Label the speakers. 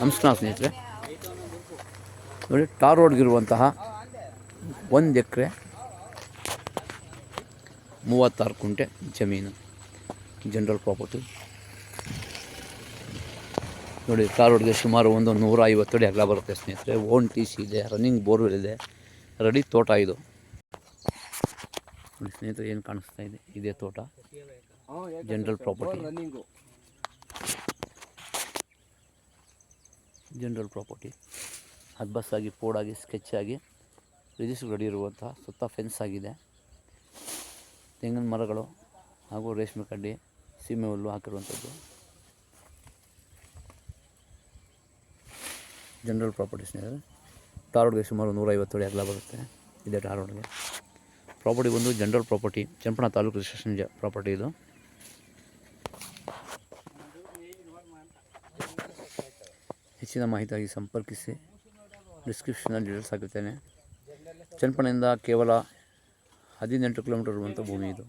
Speaker 1: ನಮಸ್ಕಾರ ಸ್ನೇಹಿತರೆ, ನೋಡಿ ಟಾರ್ ರೋಡ್ಗಿರುವಂತಹ 1 ಎಕರೆ 36 ಕುಂಟೆ ಜಮೀನು ಜನರಲ್ ಪ್ರಾಪರ್ಟಿ. ನೋಡಿ ಟಾರ್ ರೋಡ್ಗೆ ಸುಮಾರು ಒಂದು 150 ಅಡಿ ಅಗಲ ಬರುತ್ತೆ ಸ್ನೇಹಿತರೆ. ಓನ್ TC ಇದೆ, ರನ್ನಿಂಗ್ ಬೋರ್ವೆಲ್ ಇದೆ, ರೆಡಿ ತೋಟ ಇದು. ನೋಡಿ ಸ್ನೇಹಿತರೆ, ಏನು ಕಾಣಿಸ್ತಾ ಇದೆ ಇದೇ ತೋಟ, ಜನರಲ್ ಪ್ರಾಪರ್ಟಿ. ಜನರಲ್ ಪ್ರಾಪರ್ಟಿ ಅದ್ಬಸ್ಸಾಗಿ ಪೋಡಾಗಿ ಸ್ಕೆಚ್ ಆಗಿ ರಿಜಿಸ್ಟರ್ ರೆಡಿ ಇರುವಂತಹ ಸುತ್ತ ಫೆನ್ಸ್ ಆಗಿದೆ. ತೆಂಗಿನ ಮರಗಳು ಹಾಗೂ ರೇಷ್ಮೆ ಕಡ್ಡಿ ಸೀಮೆ ಹುಲ್ಲು ಹಾಕಿರುವಂಥದ್ದು ಜನರಲ್ ಪ್ರಾಪರ್ಟಿ ಸ್ನೇಹಿತರೆ. ಟಾರ್ ರೋಡ್ಗೆ ಸುಮಾರು 150 ಅಡಿ ಅಗಲ ಬರುತ್ತೆ ಇದೇ ಟಾರ್ ರೋಡ್ಗೆ. ಪ್ರಾಪರ್ಟಿ ಒಂದು general property, Channapatna taluk registration property ಇದು. ಹೆಚ್ಚಿನ ಮಾಹಿತಿಯಾಗಿ ಸಂಪರ್ಕಿಸಿ. ಡಿಸ್ಕ್ರಿಪ್ಷನಲ್ಲಿ ಡೀಟೇಲ್ಸ್ ಹಾಕಿರ್ತೇನೆ. ಚನ್ನಪಟ್ಟಣದಿಂದ ಕೇವಲ 18 ಕಿಲೋಮೀಟರ್ ಇರುವಂಥ ಭೂಮಿ ಇದು.